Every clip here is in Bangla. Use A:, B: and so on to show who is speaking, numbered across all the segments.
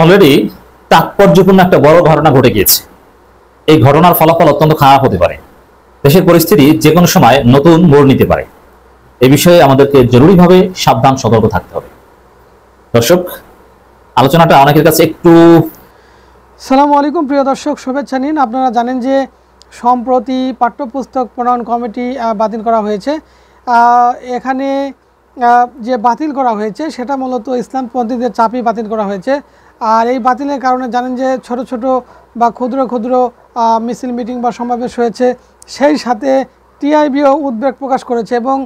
A: অলরেডি তাৎপর্যপূর্ণ একটা বড় ঘটনা ঘটে গিয়েছে। এই ঘটনার ফলাফল অত্যন্ত খারাপ হতে পারে। দেশের পরিস্থিতি যে কোনো সময় নতুন মোড় নিতে পারে। এই বিষয়ে আমাদেরকে জরুরিভাবে সাবধান সতর্ক থাকতে হবে। দর্শক, আলোচনাটা অনেকের কাছে একটু
B: আসসালামু আলাইকুম প্রিয় দর্শক, শুভেচ্ছা নিন। আপনারা জানেন যে সম্প্রতি পাঠ্যপুস্তক প্রণয়ন কমিটি বাতিল করা হয়েছে। এখানে যে বাতিল করা হয়েছে সেটা মূলত ইসলামপন্থীদের চাপই বাতিল করা হয়েছে। আর এই বাতিলের কারণে জানেন যে ছোট ছোট বা ক্ষুদ্র ক্ষুদ্র মিছিল মিটিং বা সমাবেশ হয়েছে। সেই সাথে টিআইবিও উদ্বেগ প্রকাশ করেছে এবং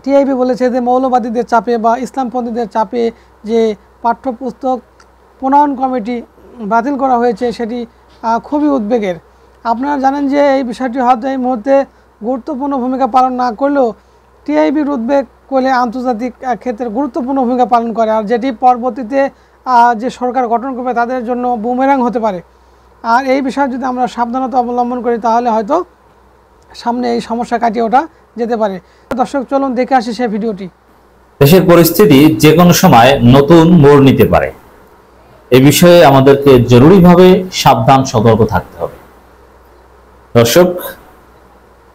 B: টিআইবি বলেছে যে মৌলবাদীদের চাপে বা ইসলামপন্থীদের চাপে যে পাঠ্যপুস্তক প্রণয়ন কমিটি বাতিল করা হয়েছে সেটি খুবই উদ্বেগের। আপনারা জানেন যে এই বিষয়টি হয়তো এই মুহূর্তে গুরুত্বপূর্ণ ভূমিকা পালন না করলেও টিআইবির উদ্বেগ করলে আন্তর্জাতিক ক্ষেত্রে গুরুত্বপূর্ণ ভূমিকা পালন করে, আর যেটি পরবর্তীতে যে সরকার গঠন করবে তাদের জন্য বুমেরাং হতে পারে। আর এই বিষয়ে যদি আমরা সাবধানতা অবলম্বন করি তাহলে হয়তো সামনে এই সমস্যা কাটিয়ে ওঠা যেতে পারে। দর্শক, চলুন দেখে আসি সেই ভিডিওটি।
A: দেশের পরিস্থিতি যে কোনো সময় নতুন মোড় নিতে পারে। এই বিষয়ে আমাদেরকে জরুরিভাবে সাবধান সতর্ক থাকতে হবে। দর্শক,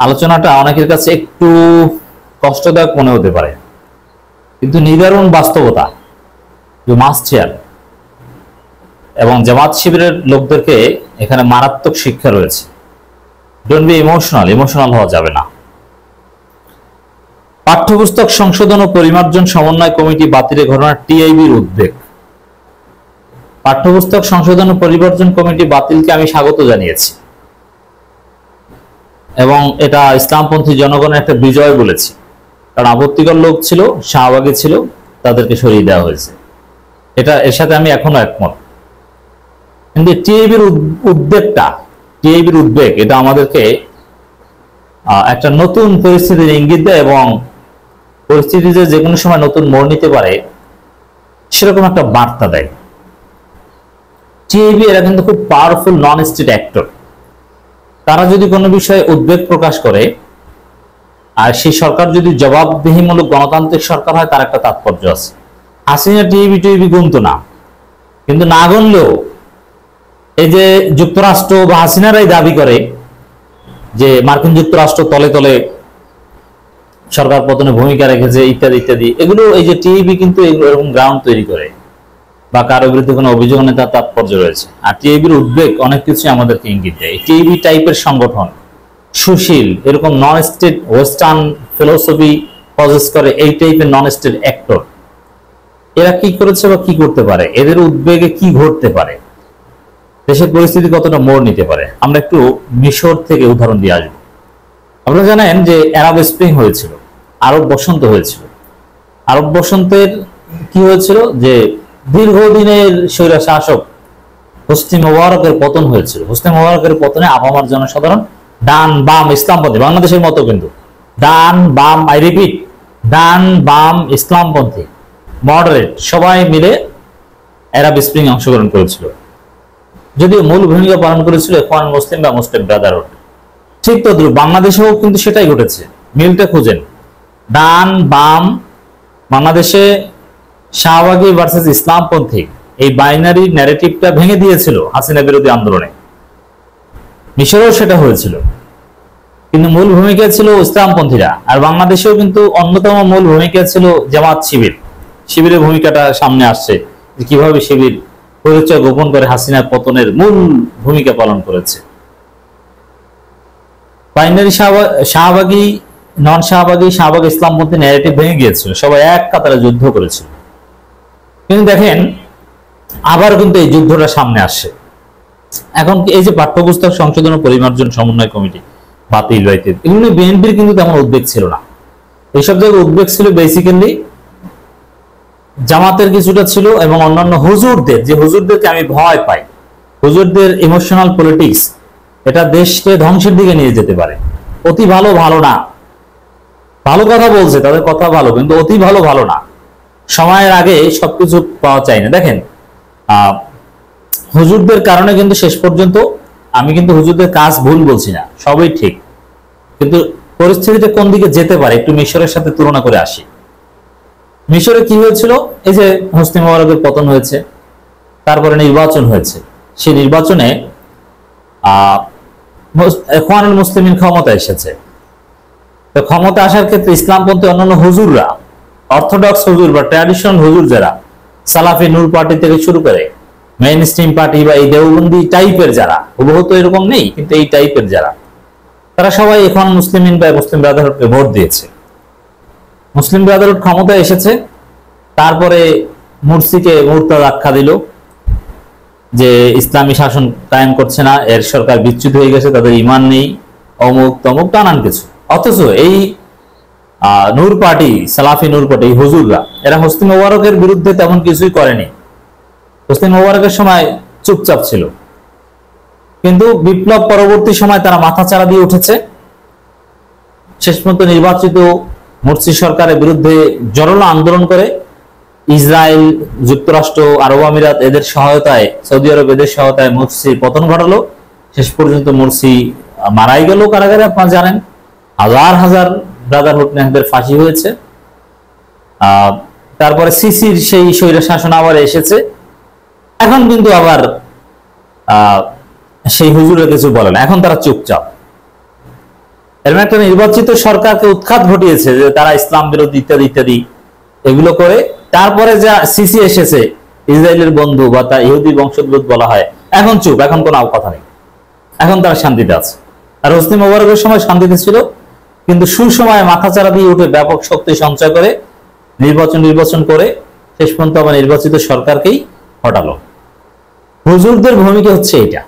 A: আলোচনাটা অনেকের কাছে একটু কষ্টদায়ক মনে হতে পারে, কিন্তু নিদারুণ বাস্তবতা যে মাস চেয়ার এবং জামাত শিবিরের লোকদেরকে এখানে মারাত্মক শিক্ষা রয়েছে। ডোন্ট বি ইমোশনাল হওয়া যাবে না। পাঠ্যপুস্তক সংশোধন ও পরিমার্জন সমন্বয় কমিটি বাতিলের ঘটনা টিআইবির উদ্বেগ। পাঠ্যপুস্তক সংশোধন ও পরিবর্তন কমিটি বাতিলকে আমি স্বাগত জানিয়েছি এবং এটা ইসলামপন্থী জনগণের একটা বিজয় বলেছি, কারণ আপত্তিকর লোক ছিল, শাহবাগী ছিল, তাদেরকে সরিয়ে দেওয়া হয়েছে। এর সাথে আমি এখনো একমত। কিন্তু টিআইবির উদ্বেগ এটা আমাদেরকে একটা নতুন পরিস্থিতির ইঙ্গিত দেয় এবং পরিস্থিতিতে যে কোনো সময় নতুন মোড় নিতে পারে সেরকম একটা বার্তা দেয়। টিআইবি এরা কিন্তু খুব পাওয়ারফুল নন স্টেট অ্যাক্টর। তারা যদি কোনো বিষয়ে উদ্বেগ প্রকাশ করে আর সেই সরকার যদি জবাবদিহিমূলক গণতান্ত্রিক সরকার হয়, তার একটা তাৎপর্য আছে। হাসিনা টিআইবি গুনতো না, কিন্তু না গুনলেও এই যে যুক্তরাষ্ট্র বা হাসিনারাই দাবি করে যে মার্কিন যুক্তরাষ্ট্র তলে তলে সরকার পতনে ভূমিকা রেখেছে ইত্যাদি ইত্যাদি, এগুলো এই যে টিআইবি কিন্তু এরকম গ্রাউন্ড তৈরি করে বা কারো বিরুদ্ধে কোনো অভিযোগ নেই, তার তাৎপর্য রয়েছে। আর টিআইবির উদ্বেগ অনেক কিছু আমাদেরকে ইঙ্গিত দেয়। টিআইবি টাইপের সংগঠন, সুশীল, এরকম non state western philosophy possess করে এই টাইপের নন স্টেট অ্যাক্টর, এরা কি করেছে বা কি করতে পারে, এদের উদ্বেগে কি ঘটতে পারে, দেশের পরিস্থিতি কতটা মোড় নিতে পারে। আমরা একটু মিশর থেকে উদাহরণ দিয়ে আসবো। আপনারা জানেন যে আরব স্প্রিং হয়েছিল, আরব বসন্ত হয়েছিল। আরব বসন্তের কি হয়েছিল, যে দীর্ঘদিনের স্বৈরা শাসক হোসনি মোবারকের পতন হয়েছিল। হোসনি মোবারকের পতনে আপামর জনসাধারণ ডান বাম ইসলামপন্থী, বাংলাদেশের মতো কিন্তু ডান বাম, আই রিপিট, ডান বাম ইসলামপন্থী মডারেট সবাই মিলে আরব স্প্রিং অংশগ্রহণ করেছিল। যদিও মূল ভূমিকা পালন করেছিল ইখওয়ান মুসলিম বা মুসলিম ব্রাদারহুড। ঠিক তদ্রুপ বাংলাদেশেও কিন্তু সেটাই ঘটেছে। মিলটা খুঁজেন, ডান বাম। বাংলাদেশে শাহবাগী ভার্সেস ইসলামপন্থী এই বাইনারি ন্যারেটিভটা ভেঙে দিয়েছিল হাসিনা বিরোধী আন্দোলনে। মিশরেও সেটা হয়েছিল, কিন্তু মূল ভূমিকা ছিল ইসলামপন্থীরা। আর বাংলাদেশেও কিন্তু অন্যতম মূল ভূমিকা ছিল জামাত শিবিরের ভূমিকাটা সামনে আসছে, যে কিভাবে শিবির পরিচয় গোপন করে হাসিনার পতনের মূল ভূমিকা পালন করেছে। বাইনারি শাহবাগী, নন শাহবাগী, শাহবাগী ইসলামপন্থী ন্যারেটিভ ভেঙে গিয়েছিল, সবাই এক কাতারে যুদ্ধ করেছিল। কিন্তু দেখেন আবার কিন্তু এই যুদ্ধটা সামনে আসছে। এখন এই যে পাঠ্যপুস্তক সংশোধন ও পরিমার্জন সমন্বয় কমিটি বাতিল হইতে, এগুলো বিএনপির কিন্তু তেমন উদ্বেগ ছিল না। এইসব জায়গায় উদ্বেগ ছিল বেসিক্যালি জামাতের কিছুটা ছিল এবং অন্যান্য হুজুরদের, যে হুজুরদেরকে আমি ভয় পাই, হুজুরদের ইমোশনাল পলিটিক্স এটা দেশকে ধ্বংসের দিকে নিয়ে যেতে পারে। অতি ভালো না, ভালো কথা বলছে, তাদের কথা ভালো, কিন্তু অতি ভালো না। সময়ের আগে সবকিছু পাওয়া চাই না। দেখেন হুজুরদের কারণে কিন্তু শেষ পর্যন্ত, আমি কিন্তু হুজুরদের কাজ ভুল বলছি না, সবই ঠিক, কিন্তু পরিস্থিতিটা কোন দিকে যেতে পারে একটু মিশরের সাথে তুলনা করে আসি। মিশরে কি হয়েছিল, এই যে হোসনি মোবারকের পতন হয়েছে, তারপরে নির্বাচন হয়েছে, সেই নির্বাচনে ইখওয়ানুল মুসলিমিন ক্ষমতা এসেছে। তো ক্ষমতা আসার ক্ষেত্রে ইসলামপন্থী অন্যান্য হুজুররা, অর্থোডক্স হুজুর বা ট্র্যাডিশনাল হুজুর যারা, সালাফি নূর পার্টি থেকে শুরু করে মেইন স্ট্রিম পার্টি বা এই দেওবন্দি টাইপের যারা, হুবহু তো এরকম নেই কিন্তু এই টাইপের যারা, তারা সবাই এখন মুসলিমিন বা মুসলিম ব্রাদারহুডকে ভোট দিয়েছে। মুসলিম ব্রাদারহুড ক্ষমতায় এসেছে, তারপরে মুরসিকে মুরতাদ আখ্যা দিল যে ইসলামী শাসন কায়েম করছে না, এর সরকার বিচ্যুত হয়ে গেছে, তাদের ঈমান নেই, অমুক তমুক নানান কিছু। অথচ এই নূর পার্টি, সালাফি নূর পার্টি, হুজুররা এরা হোসনি মোবারকের বিরুদ্ধে তেমন কিছুই করেনি। হোসনি মোবারকের সময় চুপচাপ ছিল, কিন্তু বিপ্লব পরবর্তী সময় তারা মাথাচাড়া দিয়ে উঠেছে। শেষ পর্যন্ত নির্বাচিত মুরসি সরকারের বিরুদ্ধে জোরালো আন্দোলন করে ইসরায়েল, যুক্তরাষ্ট্র, আরব আমিরাত এদের সহায়তায়, সৌদি আরব এদের সহায়তায় মুরসির পতন ঘটালো। শেষ পর্যন্ত মুরসি মারাই গেল কারাগারে। আপনারা জানেন হাজার হাজার ব্রাদারহুড নেতাদের ফাঁসি হয়েছে। তারপরে সিসির সেই স্বৈর শাসন আবার এসেছে। এখন কিন্তু আবার সেই হুজুরের কিছু বলে না, এখন তারা চুপচাপ। এরকম একটা নির্বাচিত সরকারকে উৎখাত ঘটিয়েছে যে তারা ইসলাম বিরোধী ইত্যাদি ইত্যাদি এগুলো করে। তারপরে যা সিসি এসেছে, ইসরায়েলের বন্ধু বা তা ইহুদি বংশোদ্ভূত বলা হয়, এখন চুপ, এখন কোনো কথা নেই, এখন তারা শান্তিতে আছে। আর হোসনি মোবারকের সময় শান্তিতে ছিল, কিন্তু সুসময়ে মাথাচাড়া দিয়ে উঠে ব্যাপক শক্তি সঞ্চয় করে নির্বাচন করে শেষ পর্যন্ত আবার নির্বাচিত সরকারকেই হটালো। হুজুরদের ভূমিকা হচ্ছে এটা।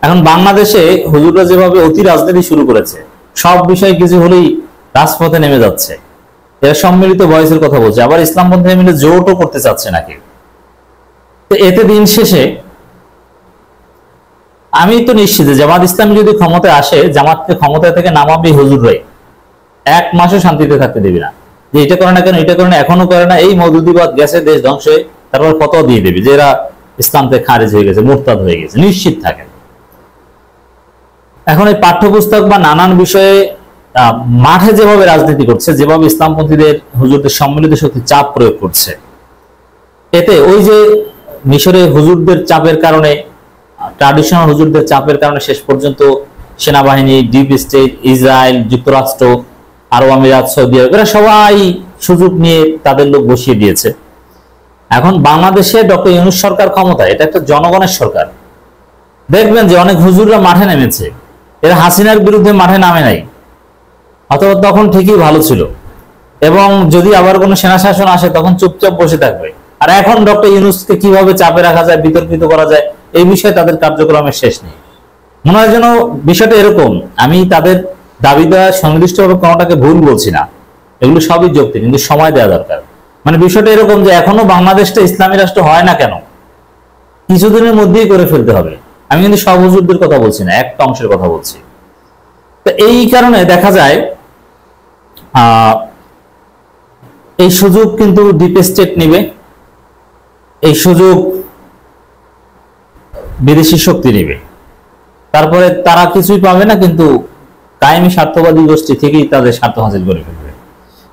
A: এখন বাংলাদেশে হুজুররা যেভাবে অতি রাজনীতি শুরু করেছে, সব বিষয়ে কিছু হলেই রাজপথে নেমে যাচ্ছে, এরা সম্মিলিত ভয়েসের কথা বলছে, আবার ইসলামপন্থী মিলে জোটও করতে চাচ্ছে নাকি। তো এতে দিন শেষে আমি তো নিশ্চিত জামাত ইসলামী যদি ক্ষমতায় আসে, জামাতকে ক্ষমতায় থেকে নামাবি হুজুররাই, এক মাসও শান্তিতে থাকতে দেবে না। যে এটা করে না কেন, এটা করে না, এখনো করে না, এই মওদুদিবাদ গেছে, দেশ ধ্বংস হয়ে তারপর ফতোয়া দিয়ে দেবে যে এরা ইসলাম থেকে খারিজ হয়ে গেছে, মুরতাদ হয়ে গেছে, নিশ্চিত থাকেন। এখন এই পাঠ্যপুস্তক বা নানান বিষয়ে মাঠে যেভাবে রাজনীতি করছে, যেভাবে ইসলামপন্থীদের হুজুরদের সম্মিলিত শক্তি চাপ প্রয়োগ করছে, এতে ওই যে মিশরে হুজুরদের চাপের কারণে, ট্র্যাডিশনাল হুজুরদের চাপের কারণে শেষ পর্যন্ত সেনাবাহিনী, ডিপ স্টেট, ইসরায়েল, যুক্তরাষ্ট্র, আরব আমিরাত, সৌদি আরব এরা সবাই সুযোগ নিয়ে তাদের লোক বসিয়ে দিয়েছে। এখন বাংলাদেশে ডক্টর ইউনূস সরকার ক্ষমতায়, এটা একটা জনগণের সরকার। দেখবেন যে অনেক হুজুররা মাঠে নেমেছে, এরা হাসিনার বিরুদ্ধে মাঠে নামে নাই, অথবা তখন ঠিকই ভালো ছিল, এবং যদি আবার কোনো সেনা শাসন আসে তখন চুপচাপ বসে থাকবে। আর এখন ডক্টর ইউনূসকে কিভাবে চাপে রাখা যায়, বিতর্কিত করা যায়, এই বিষয়ে তাদের কার্যক্রমের শেষ নেই। মনে হয় যেন বিষয়টা এরকম, আমি তাদের দাবি দেওয়া সুনির্দিষ্টভাবে কোনোটাকে ভুল বলছি না, এগুলো সবই যৌক্তিক, কিন্তু সময় দেওয়া দরকার। মানে বিষয়টা এরকম যে এখনো বাংলাদেশটা ইসলামী রাষ্ট্র হয় না কেন, কিছুদিনের মধ্যেই করে ফেলতে হবে। আমি কিন্তু সব হুজুরদের কথা বলছি না, একটা অংশের কথা বলছি। তো এই কারণে দেখা যায় এই সুযোগ কিন্তু ডিপ স্টেট নিবে, এই সুযোগ বিদেশি শক্তি নিবে, তারপরে তারা কিছুই পাবে না, কিন্তু কায়েমি স্বার্থবাদী গোষ্ঠী থেকেই তাদের স্বার্থ হাসিল করে ফেলবে।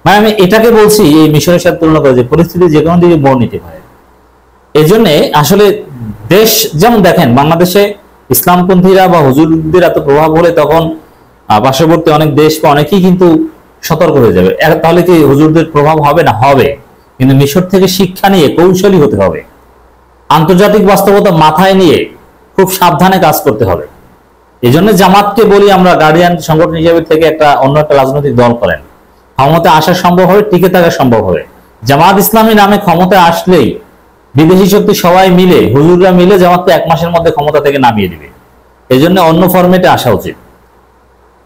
A: মানে আমি এটাকে বলছি এই মিশরের সাথে তুলনা করে যে পরিস্থিতি যে কোনো দিকে মোড় নিতে পারে। এই জন্য আসলে দেশ যেমন দেখেন বাংলাদেশে ইসলামপন্থীরা বা হুজুরদের এত প্রভাব হলে তখন পার্শ্ববর্তী অনেক দেশ বা অনেকেই কিন্তু সতর্ক হয়ে যাবে। তাহলে কি হুজুরদের প্রভাব হবে না? হবে, কিন্তু মিশর থেকে শিক্ষা নিয়ে কৌশলী হতে হবে, আন্তর্জাতিক বাস্তবতা মাথায় নিয়ে খুব সাবধানে কাজ করতে হবে। এই জন্য জামাতকে বলি আমরা গার্ডিয়ান সংগঠন হিসেবে থেকে অন্য একটা রাজনৈতিক দল করেন, ক্ষমতায় আসা সম্ভব হবে, টিকে থাকা সম্ভব হবে। জামাত ইসলামী নামে ক্ষমতায় আসলেই বিদেশি শক্তি সবাই মিলে, হুজুররা মিলে জামাতকে 1 মাসের মধ্যে ক্ষমতা থেকে নামিয়ে দিবে। এই জন্য অন্য ফরম্যাটে আসা উচিত।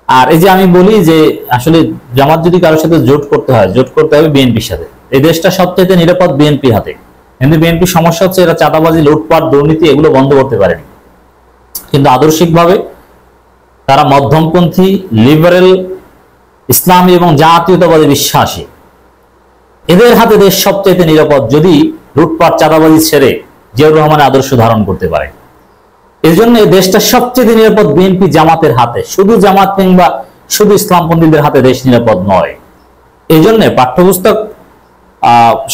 A: আর এই যে আমি বলি যে আসলে জামাত যদি কারোর সাথে জোট করতে হয়, জোট করতে হবে বিএনপির সাথে। এই দেশটা সবচেয়ে নিরাপদ বিএনপির হাতে, কিন্তু বিএনপির সমস্যা হচ্ছে এরা চাঁদাবাজি, লুটপাট, দুর্নীতি এগুলো বন্ধ করতে পারেনি। কিন্তু আদর্শিকভাবে তারা মধ্যমপন্থী, লিবারেল, ইসলামী এবং জাতীয়তাবাদী বিশ্বাসী। এদের হাতে দেশ সবচেয়ে নিরাপদ যদি লুটপাট, চাঁদাবাজি ছেড়ে জিয়াউর রহমানের আদর্শ ধারণ করতে পারে। এই জন্য এই দেশটা সবচেয়ে নিরাপদ বিএনপি জামাতের হাতে, শুধু জামাত কিংবা শুধু ইসলামপন্থীদের হাতে দেশ নিরাপদ নয়। এই জন্য পাঠ্যপুস্তক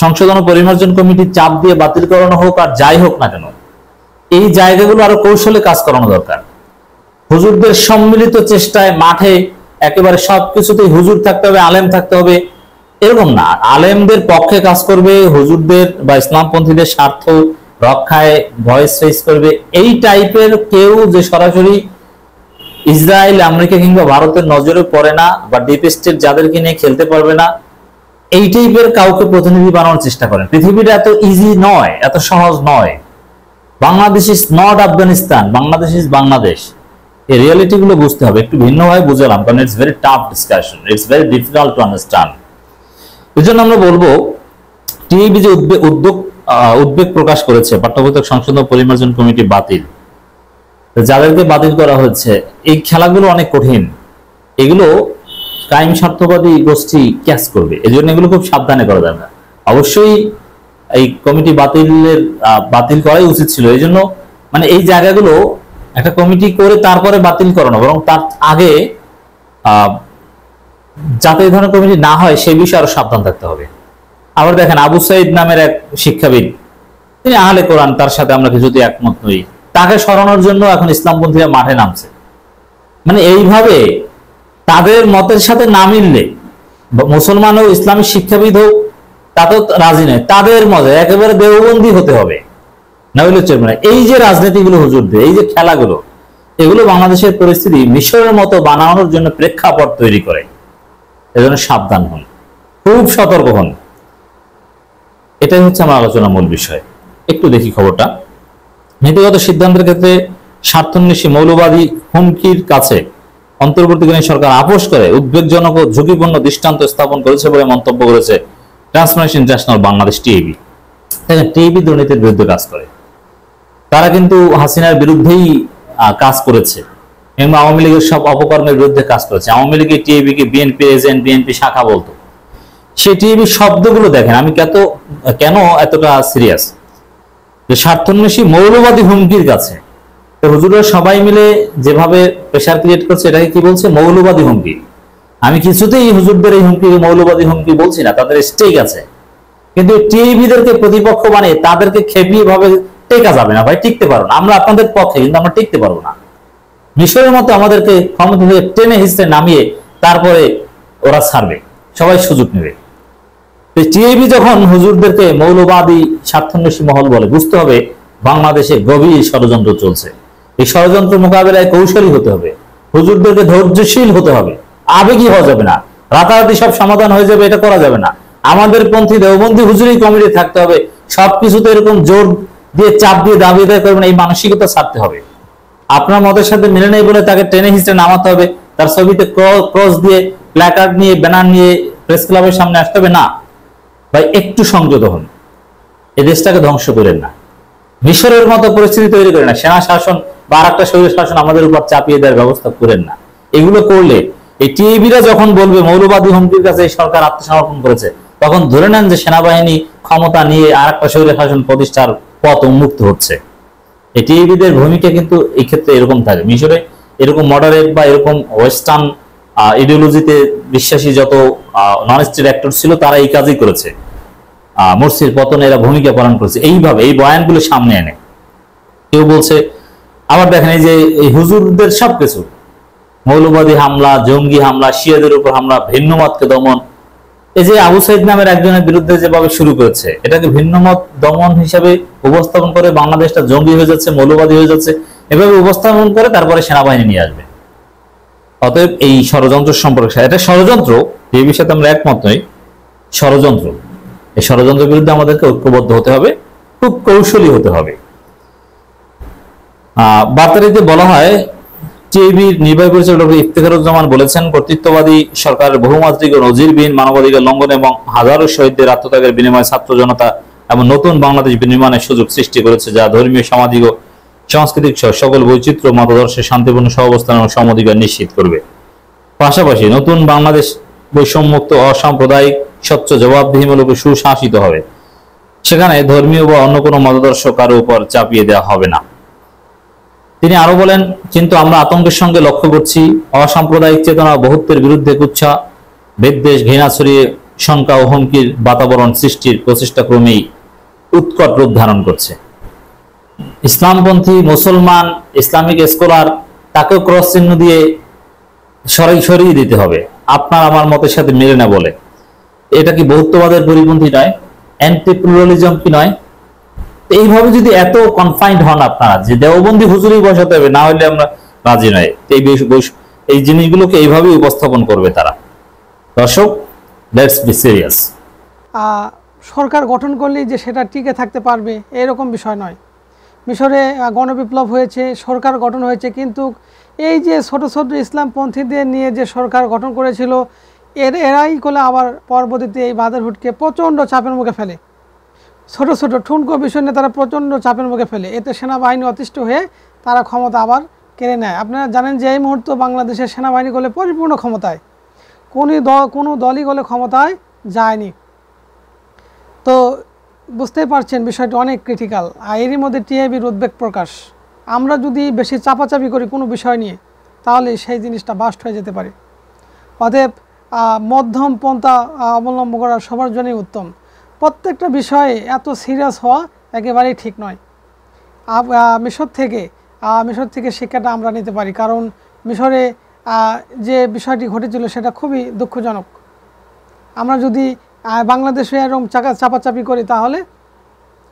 A: সংশোধন ও পরিমার্জন কমিটি চাপ দিয়ে বাতিল করানো হোক আর যাই হোক না কেন, এই জায়গাগুলো আরো কৌশলে কাজ করানো দরকার। হুজুরদের সম্মিলিত চেষ্টায় মাঠে একেবারে সবকিছুতেই হুজুর থাকতে হবে, আলেম থাকতে হবে, এরকম না। আলেমদের পক্ষে কাজ করবে, হুজুরদের বা ইসলামপন্থীদের স্বার্থ রক্ষায় ভয়েস রেজ করবে, এই টাইপের কেউ যে সরাসরি ইসরায়েল, আমেরিকা কিংবা ভারতের নজরে পড়ে না বা ডিপ স্টেট যাদেরকে নিয়ে খেলতে পারবে না, এই টাইপের কাউকে প্রতিনিধি বানানোর চেষ্টা করেন। পৃথিবীটা এত ইজি নয়, এত সহজ নয়। Bangladesh is not Afghanistan, Bangladesh is Bangladesh. এই রিয়েলিটি গুলো বুঝতে হবে। একটু ভিন্নভাবে বুঝলাম, কারণ it's very tough discussion, it's very difficult to understand. এই জন্য আমরা বলবো, টিএবি যে উদ্বেগ প্রকাশ করেছে পাঠ্যপুস্তক সংশোধন পরিমার্জন কমিটি বাতিল, যাদেরকে বাতিল করা হচ্ছে, এই খেলাগুলো অনেক কঠিন, এগুলো কায়েম স্বার্থবাদী গোষ্ঠী ক্যাচ করবে, এই জন্য এগুলো খুব সাবধানে করা যাবে। অবশ্যই এই কমিটি বাতিল করাই উচিত ছিল। এই জন্য মানে এই জায়গাগুলো একটা কমিটি করে তারপরে বাতিল করানো, বরং তার আগে যাতে এই ধরনের কমিটি না হয় সেই বিষয়ে আরো সাবধান থাকতে হবে। আবার দেখেন, আবু সাইদ নামের এক শিক্ষাবিদ, তিনি আহলে কোরআন, তার সাথে আমরা কিছুতেই একমত নই, তাকে সরানোর জন্য এখন ইসলামপন্থীরা মাঠে নামছে। মানে এইভাবে তাদের মতের সাথে না মিললে, মুসলমান হোক, ইসলামিক শিক্ষাবিদ হোক, তাতেও রাজি নয়, তাদের মতে একেবারে দেওবন্দি হতে হবে, না হলে চলবে না। এই যে রাজনীতিগুলো হুজুরদের, এই যে খেলাগুলো, এগুলো বাংলাদেশের পরিস্থিতি মিশরের মতো বানানোর জন্য প্রেক্ষাপট তৈরি করে। এজন্য সাবধান হন, খুব সতর্ক হন। এটাই হচ্ছে আমার আলোচনার মূল বিষয়। একটু দেখি খবরটা। নীতিগত সিদ্ধান্তের ক্ষেত্রে স্বার্থান্বেষী মৌলবাদী হুমকির কাছে অন্তর্বর্তীকালীন সরকার আপোষ করে উদ্বেগজনক ও ঝুঁকিপূর্ণ দৃষ্টান্ত স্থাপন করেছে বলে মন্তব্য করেছে transparency international Bangladesh, TAB. TAB দুর্নীতির বিরুদ্ধে কাজ করে, তারা কিন্তু হাসিনার বিরুদ্ধেই কাজ করেছে, কিংবা আওয়ামী লীগের সব অপকর্মের বিরুদ্ধে কাজ করেছে। আওয়ামী লীগ টিএবি কে বিএনপি এজেন্ট, বিএনপি শাখা বলতো। সেই টিএবি শব্দগুলো দেখেন, আমি কেন এতটা সিরিয়াস, যে স্বার্থান্বেষী মৌলবাদী হুমকির কাছে। তো হুজুররা সবাই মিলে যেভাবে প্রেশার ক্রিয়েট করছে, এটাকে কি বলছে? মৌলবাদী হুমকি। আমি কিছুতেই হুজুরদের এই হুমকি মৌলবাদী হুমকি বলছি না, তাদের স্টেক আছে। কিন্তু টিএবিদেরকে প্রতিপক্ষ বানিয়ে তাদেরকে খেপিয়ে ভাবে টেকা যাবে না ভাই, টিকতে পারো না। আমরা আপনাদের পক্ষে, কিন্তু আমরা টিকতে পারবো না। মিশরের মতো আমাদেরকে ক্ষমতা থেকে টেনে হিসেবে নামিয়ে তারপরে ওরা ছাড়বে, সবাই সুযোগ নেবে। টিএবি যখন হুজুরদেরকে মৌলবাদী স্বার্থান্বেষী মহল বলে, বুঝতে হবে বাংলাদেশে গভীর ষড়যন্ত্র চলছে। এই ষড়যন্ত্র মোকাবেলায় কৌশলী হতে হবে, হুজুরদেরকে ধৈর্যশীল হতে হবে, আবেগী হওয়া যাবে না, রাতারাতি সব সমাধান হয়ে যাবে, এটা করা যাবে না। আমাদের পন্থী দেওবন্দি হুজুরি কমিটি থাকতে হবে, সবকিছুতে এরকম জোর দিয়ে চাপ দিয়ে দাবি আদায় করবেন, এই মানসিকতা ছাড়তে হবে। আপনার মতের সাথে মিলে নেই বলে তাকে টেনে হিসেবে নামাতে হবে, তার ছবিতে ক্রস দিয়ে, প্ল্যাকার্ড নিয়ে, ব্যানার নিয়ে প্রেস ক্লাবের সামনে আসতে হবে না ভাই। একটু সংযত হন, এই দেশটাকে ধ্বংস করেন না, মিশরের মতো পরিস্থিতি তৈরি করেন না, সেনা শাসন বা আর একটা শরীর শাসন আমাদের উপর চাপিয়ে দেওয়ার ব্যবস্থা করেন না। এগুলো করলে এই টিএবিরা যখন বলবে মৌলবাদী হুমকির কাছে এই সরকার আত্মসমর্পণ করেছে, তখন ধরে নেন যে সেনাবাহিনী ক্ষমতা নিয়ে আর একটা শরীর শাসন প্রতিষ্ঠার পথ উন্মুক্ত হচ্ছে। এই টিএবিদের ভূমিকা কিন্তু এই ক্ষেত্রে এরকম থাকে। মিশরে এরকম মডারেট বা এরকম ওয়েস্টার্ন ইডিওলজিতে বিশ্বাসী যত নন স্টেট অ্যাক্টর ছিল, তারা এই কাজই করেছে। মুরসির পতনে এরা ভূমিকা পালন করেছে এইভাবে, এই বয়ানগুলো সামনে এনে। কেউ বলছে, আবার দেখেন এই যে এই হুজুরদের সবকিছু, মৌলবাদী হামলা, জঙ্গি হামলা, শিয়াদের উপর হামলা, ভিন্নমতকে দমন, এই যে আবু সাইদ নামের একজনের বিরুদ্ধে যেভাবে শুরু করেছে, এটাকে ভিন্নমত দমন হিসেবে উপস্থাপন করে বাংলাদেশটা জঙ্গি হয়ে যাচ্ছে, মৌলবাদী হয়ে যাচ্ছে, এভাবে উপস্থাপন করে তারপরে সেনাবাহিনী নিয়ে আসবে। অতএব এই ষড়যন্ত্র সম্পর্কে, এটা ষড়যন্ত্র, এই বিষয়ে আমরা একমত নই, ষড়যন্ত্র। এই ষড়যন্ত্রের বিরুদ্ধে আমাদেরকে ঐক্যবদ্ধ হতে হবে, খুব কৌশলী হতে হবে। বার্তাটিতে বলা হয়, টিএবির নির্বাহী পরিচালক ডক্টর ইফতেখারুজ্জামান বলেছেন, কর্তৃত্ববাদী সরকারের বহুমাত্রিক ও নজিরবিহীন মানবাধিকার লঙ্ঘন এবং হাজারো শহীদদের আত্মত্যাগের বিনিময়ে ছাত্র জনতা এবং নতুন বাংলাদেশ বিনির্মাণের সুযোগ সৃষ্টি করেছে, যা ধর্মীয়, সামাজিক ও সাংস্কৃতিক সহ সকল বৈচিত্র্য মতাদর্শের শান্তিপূর্ণ সহাবস্থান এবং সমঅধিকার নিশ্চিত করবে। পাশাপাশি নতুন বাংলাদেশ বৈষম্যমুক্ত, অসাম্প্রদায়িক, স্বচ্ছ, জবাবদিহিমূলক ও সুশাসিত হবে। সেখানে ধর্মীয় বা অন্য কোনো মতাদর্শ কারো উপর চাপিয়ে দেওয়া হবে না। তিনি আরো বলেন, কিন্তু আমরা আতঙ্কের সঙ্গে লক্ষ্য করছি অসাম্প্রদায়িক চেতনা, বহুত্বের বিরুদ্ধে কুচ্ছা, বিদ্বেষ, ঘৃণা ছড়িয়ে শঙ্কা ও হুমকির বাতাবরণ সৃষ্টির প্রচেষ্টা ক্রমেই উৎকট রূপ ধারণ করছে। ইসলামপন্থী মুসলমান ইসলামিক স্কলার তাকে ক্রস চিহ্ন দিয়ে সরিয়ে দিতে হবে, আপনার আমার মতের সাথে মেলে না বলে। এটা কি বহুত্ববাদের পরিপন্থী নয়? অ্যান্টি প্লুরালিজম কি নয়? এইভাবে যদি এত কনফাইন্ড হন আপনারা যে দেওবন্দি হুজুরই বসাতে হবে, না হলে আমরা রাজি নয়, এই জিনিসগুলোকে এইভাবেই উপস্থাপন করবে তারা। দর্শক, লেটস বি সিরিয়াস।
B: সরকার গঠন করলেই যে সেটা টিকে থাকতে পারবে এরকম বিষয় নয়। মিশরে গণবিপ্লব হয়েছে, সরকার গঠন হয়েছে, কিন্তু এই যে ছোট ছোট ইসলামপন্থীদের নিয়ে যে সরকার গঠন করেছিল এরাই করলে আবার পরবর্তীতে এই ব্রাদারহুডকে প্রচণ্ড চাপের মুখে ফেলে। ছোট ছোট ঠুনকো বিষয় নিয়ে তারা প্রচণ্ড চাপের মুখে ফেলে, এতে সেনাবাহিনী অতিষ্ঠ হয়ে তারা ক্ষমতা আবার কেড়ে নেয়। আপনারা জানেন যে এই মুহূর্তে বাংলাদেশের সেনাবাহিনী করলে পরিপূর্ণ ক্ষমতায়, কোনো দলই করলে ক্ষমতায় যায়নি। তো বুঝতেই পারছেন বিষয়টি অনেক ক্রিটিক্যাল। আর এরই মধ্যে টিআইবির উদ্বেগ প্রকাশ। আমরা যদি বেশি চাপাচাপি করি কোনো বিষয় নিয়ে, তাহলে সেই জিনিসটা বাস্ট হয়ে যেতে পারে। অতএব মধ্যম পন্থা অবলম্বন করা সবার জন্যই উত্তম। প্রত্যেকটা বিষয়ে এত সিরিয়াস হওয়া একেবারেই ঠিক নয়। মিশর থেকে শিক্ষাটা আমরা নিতে পারি, কারণ মিশরে যে বিষয়টি ঘটেছিল সেটা খুবই দুঃখজনক। আমরা যদি বাংলাদেশে এরকম চাপাচাপি করি তাহলে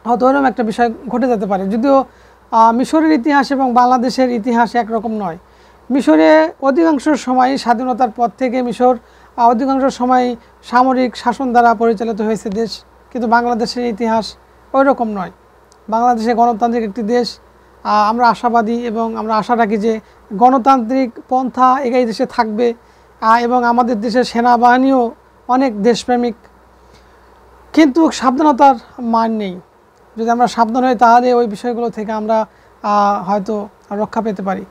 B: হয়তো এরকম একটা বিষয় ঘটে যেতে পারে। যদিও মিশরের ইতিহাস এবং বাংলাদেশের ইতিহাস একরকম নয়। মিশরে অধিকাংশ সময় স্বাধীনতার পর থেকে মিশর অধিকাংশ সময় সামরিক শাসন দ্বারা পরিচালিত হয়েছে দেশ, কিন্তু বাংলাদেশের ইতিহাস ওই রকম নয়। বাংলাদেশে গণতান্ত্রিক একটি দেশ। আমরা আশাবাদী এবং আমরা আশা রাখি যে গণতান্ত্রিক পন্থা এই দেশে থাকবে, এবং আমাদের দেশের সেনাবাহিনীও অনেক দেশপ্রেমিক। কিন্তু সাবধানতার মান নেই। যদি আমরা সাবধান হই তাহলে ওই বিষয়গুলো থেকে আমরা হয়তো রক্ষা পেতে পারি।